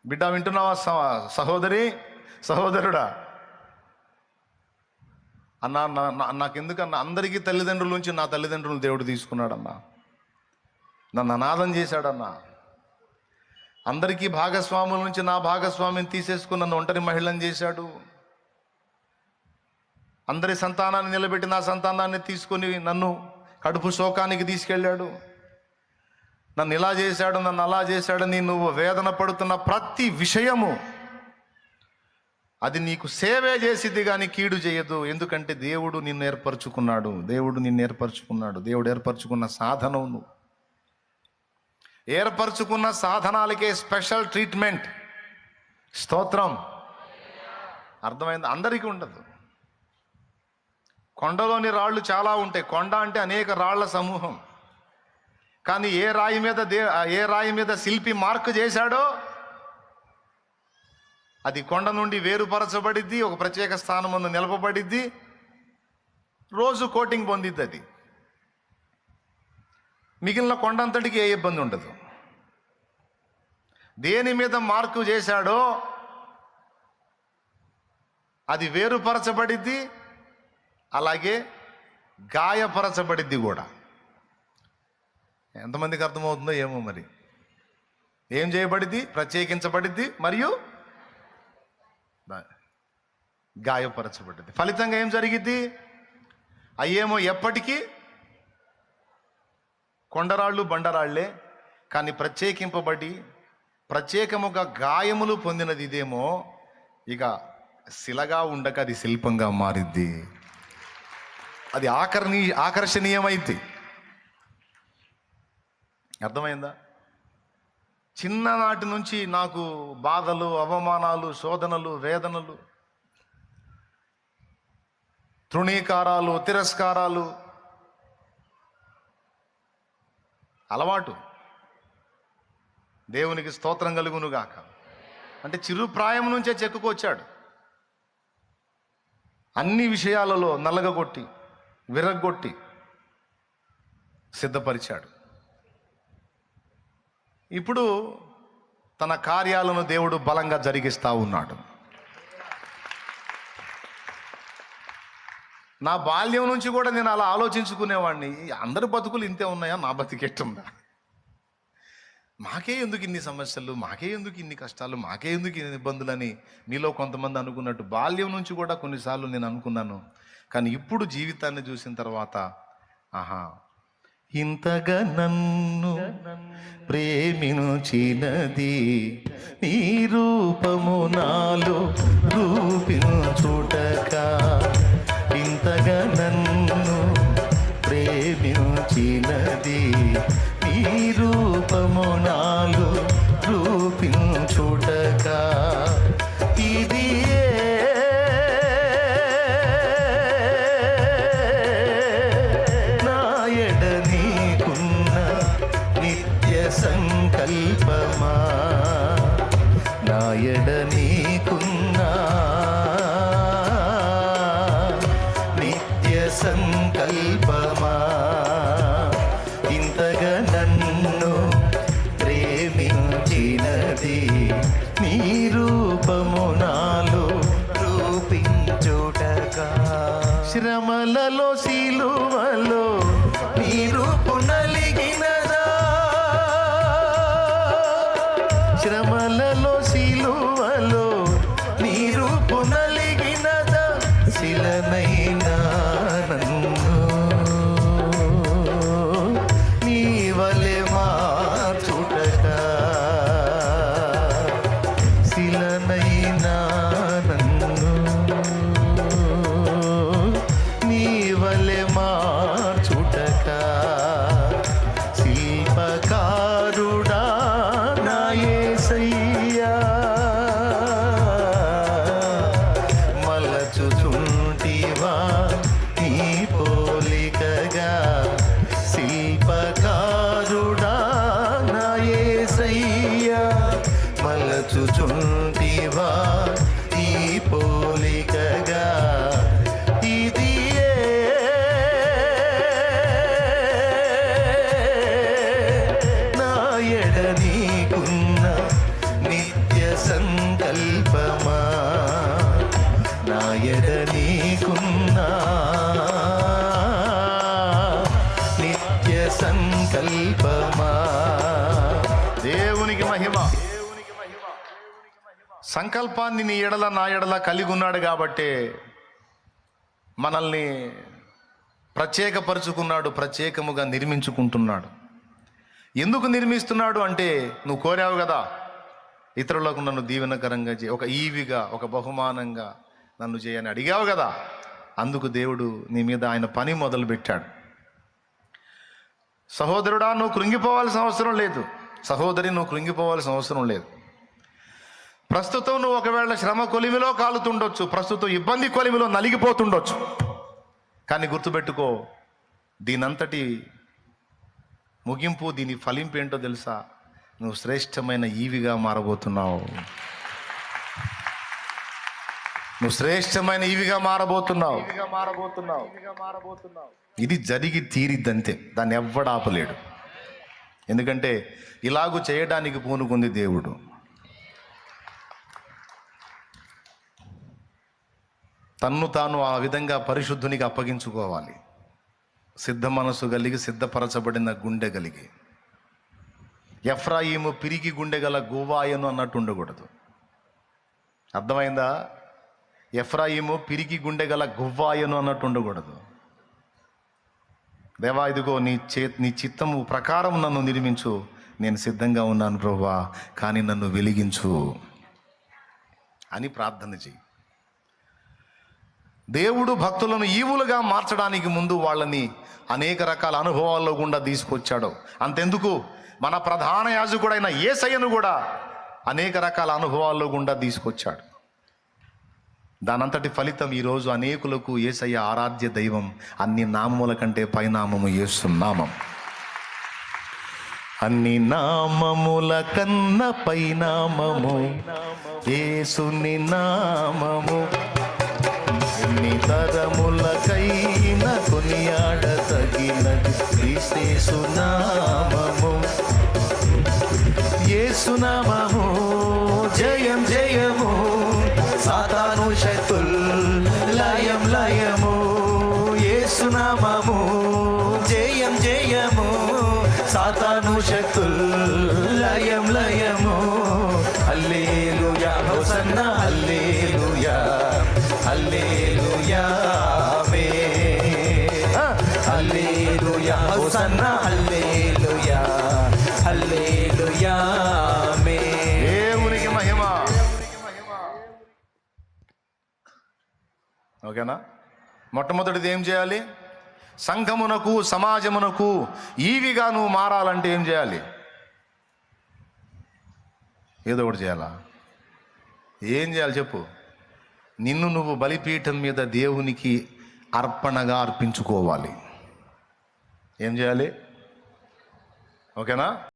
బిడ్డ వింటున్నావా? సహోదరి, సహోదరుడా, అన్నా నాకెందుకన్నా అందరికీ తల్లిదండ్రుల నుంచి నా తల్లిదండ్రులు దేవుడు తీసుకున్నాడన్నా, నన్ను అనాథం చేశాడన్నా. అందరికీ భాగస్వాముల నుంచి నా భాగస్వామిని తీసేసుకుని నన్ను ఒంటరి మహిళను చేశాడు. అందరి సంతానాన్ని నిలబెట్టి నా సంతానాన్ని తీసుకొని నన్ను కడుపు శోకానికి తీసుకెళ్ళాడు. నన్ను ఇలా చేశాడు, నన్ను అలా చేశాడని నువ్వు వేదన పడుతున్న ప్రతి విషయము అది నీకు సేవే చేసిద్ది కానీ కీడు చేయదు. ఎందుకంటే దేవుడు నిన్ను ఏర్పరచుకున్నాడు. దేవుడు ఏర్పరచుకున్న సాధనం నువ్వు. ఏర్పరచుకున్న సాధనాలకే స్పెషల్ ట్రీట్మెంట్. స్తోత్రం. అర్థమైంది? అందరికీ ఉండదు. కొండలోని రాళ్ళు చాలా ఉంటాయి. కొండ అంటే అనేక రాళ్ల సమూహం. కానీ ఏ రాయి మీద శిల్పి మార్కు చేశాడో అది కొండ నుండి వేరుపరచబడిద్ది, ఒక ప్రత్యేక స్థానం ముందు నిలపబడిద్ది, రోజు కోటింగ్ పొందిద్ది. అది మిగిలిన కొండంతటికి ఏ ఇబ్బంది ఉండదు. దేని మీద మార్కు చేశాడో అది వేరుపరచబడిద్ది, అలాగే గాయపరచబడిద్ది కూడా. ఎంతమందికి అర్థమవుతుందో ఏమో. మరి ఏం చేయబడిద్ది? ప్రత్యేకించబడిద్ది మరియు గాయపరచబడిద్ది. ఫలితంగా ఏం జరిగిద్ది? అయ్యేమో ఎప్పటికీ కొండరాళ్ళు బండరాళ్లే, కానీ ప్రత్యేకముగా గాయములు పొందినది ఇదేమో ఇక శిలగా ఉండక అది శిల్పంగా మారిద్ది. అది ఆకర్షణీయమైంది. అర్థమైందా? చిన్ననాటి నుంచి నాకు బాధలు, అవమానాలు, శోధనలు, వేదనలు, తృణీకారాలు, తిరస్కారాలు అలవాటు. దేవునికి స్తోత్రం కలుగునుగాక. అంటే చిరుప్రాయం నుంచే చెక్కుకొచ్చాడు. అన్ని విషయాలలో నలగగొట్టి, విరగ్గొట్టి సిద్ధపరిచాడు. ఇప్పుడు తన కార్యాలను దేవుడు బలంగా జరిగిస్తూ ఉన్నాడు. నా బాల్యం నుంచి కూడా నేను అలా ఆలోచించుకునేవాడిని, అందరి బతుకులు ఇంతే ఉన్నాయా, నా బతికెట్టుందా, మాకే ఎందుకు ఇన్ని సమస్యలు, మాకే ఎందుకు ఇన్ని కష్టాలు, మాకే ఎందుకు ఇన్ని ఇబ్బందులని మీలో కొంతమంది అనుకున్నట్టు బాల్యం నుంచి కూడా కొన్నిసార్లు నేను అనుకున్నాను. కానీ ఇప్పుడు జీవితాన్ని చూసిన తర్వాత ఆహా, ఇంతగా నన్ను ప్రేమించినది నీ రూపము నాలో రూపించుటక. ఇంతగా నన్ను ప్రేమించినది నీ రూపము నాలో రూపించుటక. ఇది సంకల్పమా, నాయడ నీకున్నా నిత్య సంకల్పమా. ఇంతగా నన్ను ప్రేమించినది నీ రూపము నాలో రూపించుటగా. శ్రమలలో సిలువలో నీ రూపు నలిగినదా, శ్రమలలో సిలువలో నీ రూపు నలిగినదా. శిలనైనా నన్ను నీ వలె మార్చుటగా, శిలనైనా నన్ను నీ వలె మార్చుటగా. శిల్పకారుడా మలచుచుంటివా నీ పోలికగా. శిల్పకారుడా నా యేసయ్యా, మలచుచుంటివా నీ పోలికగా. ఇది నా ఎడ నీకున్న నిత్య దేవునికి మహిమ. సంకల్పాన్ని నీ ఎడల నా ఎడల కలిగి ఉన్నాడు కాబట్టే మనల్ని ప్రత్యేకపరుచుకున్నాడు, ప్రత్యేకముగా నిర్మించుకుంటున్నాడు. ఎందుకు నిర్మిస్తున్నాడు అంటే, నువ్వు కోరావు కదా ఇతరులకు నన్ను దీవెనకరంగా ఒక ఈవిగా, ఒక బహుమానంగా నన్ను చేయని అడిగావు కదా, అందుకు దేవుడు నీ మీద ఆయన పని మొదలు పెట్టాడు. సహోదరుడా, నువ్వు కృంగిపోవాల్సిన అవసరం లేదు. సహోదరి, నువ్వు కృంగిపోవాల్సిన అవసరం లేదు. ప్రస్తుతం నువ్వు ఒకవేళ శ్రమ కొలిమిలో కాలుతుండొచ్చు, ప్రస్తుతం ఇబ్బంది కొలిమిలో నలిగిపోతుండొచ్చు. కానీ గుర్తుపెట్టుకో, దీనంతటి ముగింపు, దీని ఫలింపు ఏంటో తెలుసా? నువ్వు శ్రేష్టమైన ఈవిగా మారబోతున్నావు. నువ్వు శ్రేష్టమైన ఈవిగా మారబోతున్నావు. ఇది జరిగి తీరిద్దంతే, దాన్ని ఎవ్వడు ఆపలేడు. ఎందుకంటే ఇలాగూ చేయడానికి పూనుకుంది దేవుడు. తన్ను తాను ఆ విధంగా పరిశుద్ధునికి అప్పగించుకోవాలి. సిద్ధ మనసు కలిగి, సిద్ధపరచబడిన గుండె కలిగి. ఎఫ్రాయిము పిరికి గుండె గల గువ్వాయను అన్నట్టు ఉండకూడదు. అర్థమైందా? ఎఫ్రాయిము పిరికి గుండె గల గువ్వాయను అన్నట్టు ఉండకూడదు. దేవా, ఇదిగో నీ చిత్తము ప్రకారం నన్ను నిర్మించు, నేను సిద్ధంగా ఉన్నాను ప్రభువా, కానీ నన్ను వెలిగించు అని ప్రార్థన చెయ్యి. దేవుడు భక్తులను ఈవులుగా మార్చడానికి ముందు వాళ్ళని అనేక రకాల అనుభవాల్లో గుండా తీసుకొచ్చాడు. అంతెందుకు, మన ప్రధాన యాజకుడైన యేసయ్యను కూడా అనేక రకాల అనుభవాల్లో గుండా తీసుకొచ్చాడు. దానంతటి ఫలితం ఈరోజు అనేకులకు యేసయ్య ఆరాధ్య దైవం. అన్ని నామముల కంటే పైనామము యేసు నామం. అన్ని నామముల కన్న పైనామము యేసుని నామము. ఎన్ని తరములకైన కొనియాడతగినది క్రీస్తు నామము. యేసు నామము జయం జయము, సాతాను శక్తుల్ లయం లయము. యేసు నామము జయం జయము, సాతాను శక్తుల్ లయం లయము. హల్లెలూయా హోసన్నా హల్లెలూయా హల్లెలూయా ఆమేన్. హల్లెలూయా హోసన్నా హల్లెలూయా హల్లెలూయా ఆమేన్. దేవునికి మహిమ. ఓకేనా? మొట్టమొదటిది ఏం చేయాలి? సంఘమునకు, సమాజమునకు ఈవిగా నువ్వు మారాలంటే ఏం చేయాలి? ఏదో ఒకటి చేయాలా? ఏం చేయాలి చెప్పు? నిన్ను నువ్వు బలిపీఠం మీద దేవునికి అర్పణగా అర్పించుకోవాలి. ఏం చేయాలి? ఓకేనా?